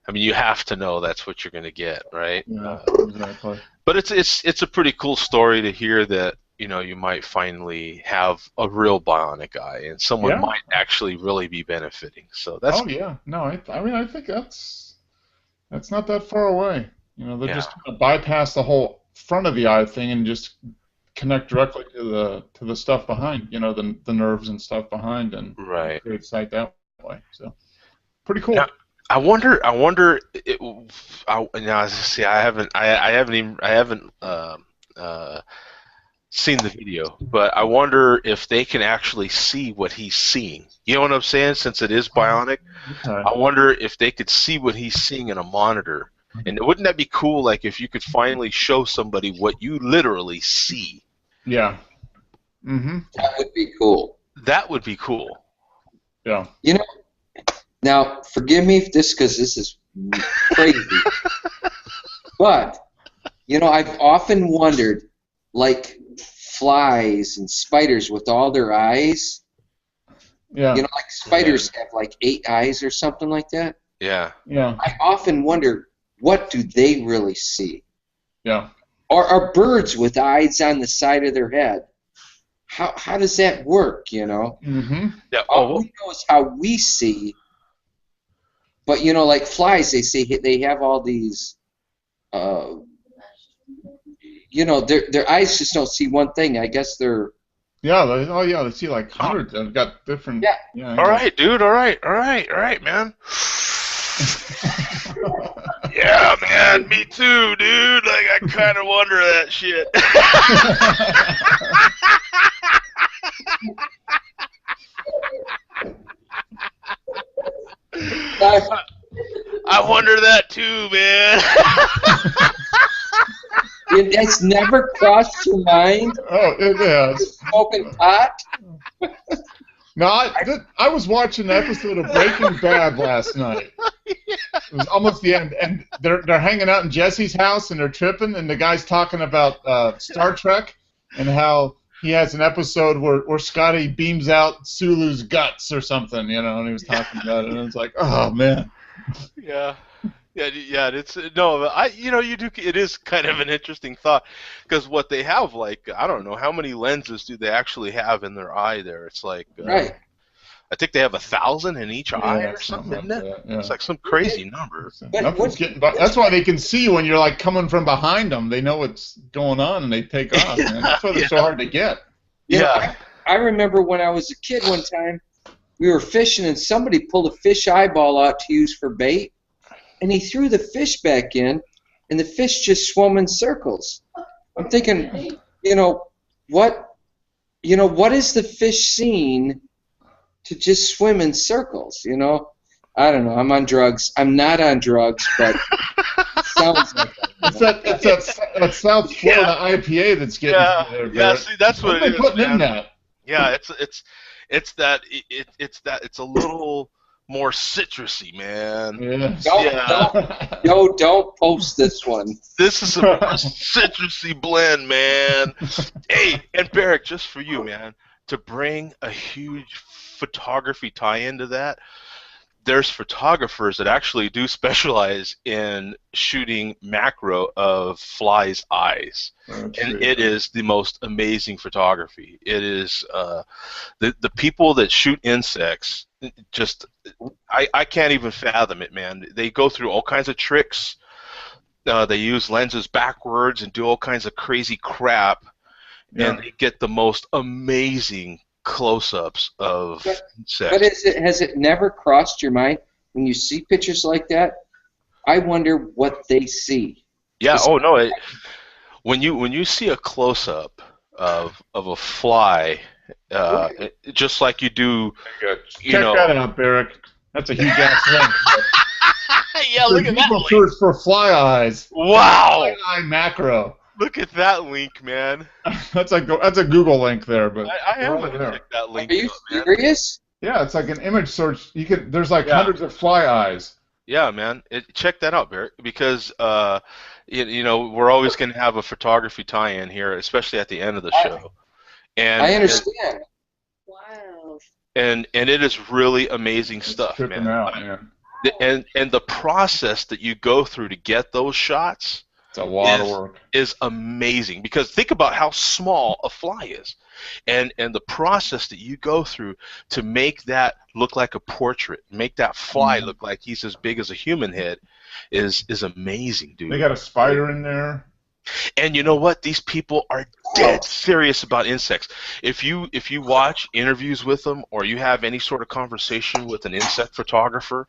I mean, you have to know that's what you're going to get, right? Yeah. Exactly. But it's a pretty cool story to hear that you might finally have a real bionic eye, and someone might actually really be benefiting. So that's. Oh yeah. No, I mean I think that's not that far away. They're just going to bypass the whole front of the eye thing and just connect directly to the stuff behind. The nerves and stuff behind, and create sight that way. So pretty cool. Now, I wonder. Now, see, I haven't seen the video, but I wonder if they can actually see what he's seeing. You know what I'm saying? Since it is bionic, I wonder if they could see what he's seeing in a monitor. And wouldn't that be cool? Like if you could finally show somebody what you literally see. Yeah. That would be cool. That would be cool. Yeah. Now forgive me because this is crazy, but I've often wondered, like flies and spiders with all their eyes. Yeah. Like spiders have like 8 eyes or something like that. Yeah. Yeah. I often wonder, what do they really see? Yeah. Or are birds with eyes on the side of their head? How does that work? Mm-hmm. Yeah. All we know is how we see. But like flies, they say they have all these. Their eyes just don't see one thing. I guess they're. Yeah. They see like hundreds. They've got different. Yeah. All right, dude. All right, man. Yeah, man. Me too, dude. Like I kind of wonder that shit. I wonder that too, man. It's never crossed your mind? Oh, it has. Smoking pot? No, I was watching an episode of Breaking Bad last night. It was almost the end, and they're hanging out in Jesse's house, and they're tripping, and the guy's talking about Star Trek and how he has an episode where Scotty beams out Sulu's guts or something, and he was talking about it, and I was like, oh man. Yeah. It's no, you do. It is kind of an interesting thought because what they have, like, I don't know how many lenses do they actually have in their eye there. It's like right. I think they have 1,000 in each eye or something, isn't it? Yeah. It's like some crazy number. That's why they can see when you're like coming from behind them. They know what's going on and they take off. Man. That's why they're so hard to get. Yeah. I remember when I was a kid one time, we were fishing and somebody pulled a fish eyeball out to use for bait, and he threw the fish back in, and the fish just swam in circles. I'm thinking, what is the fish seeing to just swim in circles? I don't know. I'm on drugs. I'm not on drugs, but it sounds like that. It's that South Florida IPA that's getting there. Yeah, see, that's what it is. Putting in that. Yeah, it's a little more citrusy, man. Yes. Don't post this one. This is a more citrusy blend, man. Hey, and Barrick, just for you, man, to bring a huge photography tie into that, there's photographers that actually do specialize in shooting macro of flies' eyes, and it is the most amazing photography. It is the people that shoot insects. Just I can't even fathom it, man. They go through all kinds of tricks. They use lenses backwards and do all kinds of crazy crap, and they get the most amazing close-ups of insects. But has it never crossed your mind when you see pictures like that? I wonder what they see. Yeah. Oh no. When you see a close-up of a fly, just like you do. Check that out, Barrick. That's a huge ass link. Yeah, look at that Google link. search for fly eyes. Wow. Fly eye macro. Look at that link, man. That's a Google link there, but I am gonna check that link. Are you out, serious? Yeah, it's like an image search. There's like Yeah. hundreds of fly eyes. Yeah, man. Check that out, Barrett, because we're always going to have a photography tie-in here, especially at the end of the show. And I understand. Wow. And it is really amazing It's stuff, tripping man. out, man. And the process that you go through to get those shots It's a lot of work. is amazing, because think about how small a fly is, and the process that you go through to make that look like a portrait, make that fly look like he's as big as a human head, is amazing, dude. They got a spider in there. And you know what? These people are dead serious about insects. If you watch interviews with them, or you have any sort of conversation with an insect photographer,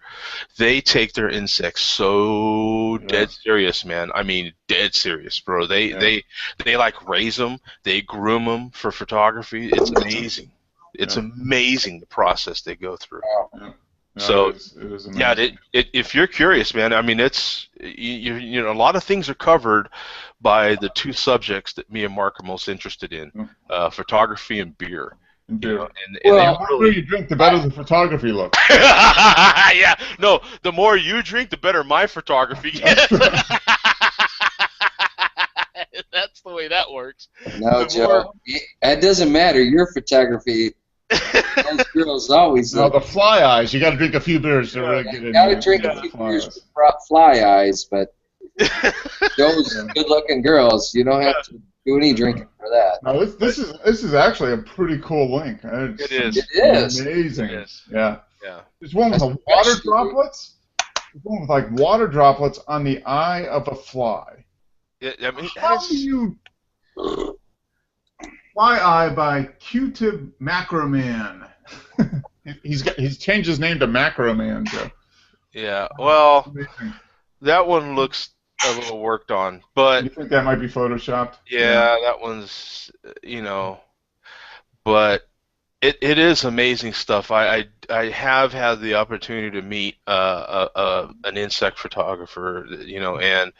they take their insects so dead serious, man. I mean, dead serious, bro. They like raise them, they groom them for photography. It's amazing. It's amazing the process they go through. Yeah. No, So it is amazing. if you're curious, man, I mean, it's you know, a lot of things are covered by the two subjects that me and Mark are most interested in, photography and beer. And You beer. know, and The they more beer you drink, the better the photography looks. yeah, no, the more you drink, the better my photography gets. That's the way that works. No, Joe. That doesn't matter. Your photography, those girls always Now look. the fly eyes, you got to drink a few beers to really get in. You gotta there. drink Yeah, a few fly beers eyes. with fly eyes, but those good-looking girls, you don't have to do any drinking for that. No, this is actually a pretty cool link. It's It is. It is. amazing. It is. Yeah. Yeah. There's one with That's water especially- droplets. There's one with like water droplets on the eye of a fly. I mean, How do you? Fly Eye by Q-Tip Macroman. He's changed his name to Macroman, Joe. yeah. Well, Amazing. that one looks a little worked on, but You think that might be photoshopped? yeah, that one's, but it is amazing stuff. I have had the opportunity to meet an insect photographer, and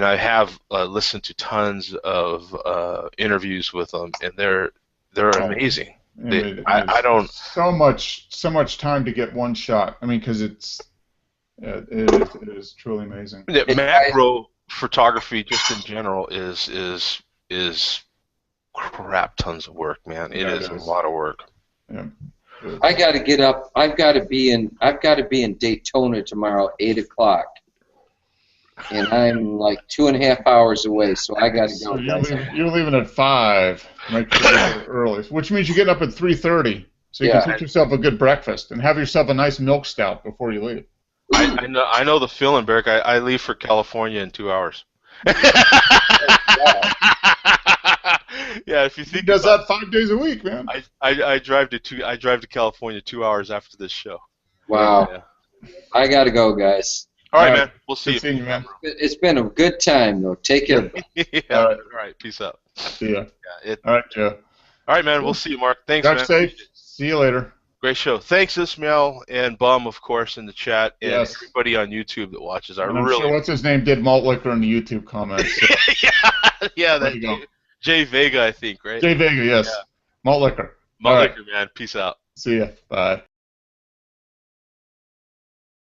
I have listened to tons of interviews with them, and they're amazing. I don't. So much time to get one shot. I mean, because it is truly amazing. Macro photography, just in general, is crap tons of work, man. It is a lot of work. Yeah. I got to get up. I've got to be in Daytona tomorrow, 8:00, and I'm like 2.5 hours away. So I got to go. So you're leaving at 5, right? Early, which means you're getting up at 3:30, so you can cook yourself a good breakfast and have yourself a nice milk stout before you leave. I know the feeling, Beric. I leave for California in 2 hours. Yeah, if you He think does that 5 days a week, man. I drive to California 2 hours after this show. Wow. Yeah. I got to go, guys. All right, All right. man. We'll see Good seeing you, man. It's been a good time, though. Take care. Yeah. All right. All right. Peace out. See ya. Yeah, All right, Joe. all right, man. We'll see you, Mark. Thanks, Drive man. safe. See you later. Great show. Thanks, Ismail and Bum, of course, in the chat, and Yes. everybody on YouTube that watches. I And I'm really, sure what's his name did malt liquor in the YouTube comments. So. yeah, There you go. that Jay Vega, I think, right? Jay Vega, yes. Yeah. Malt liquor. Malt All right. liquor, man. Peace out. See ya. Bye.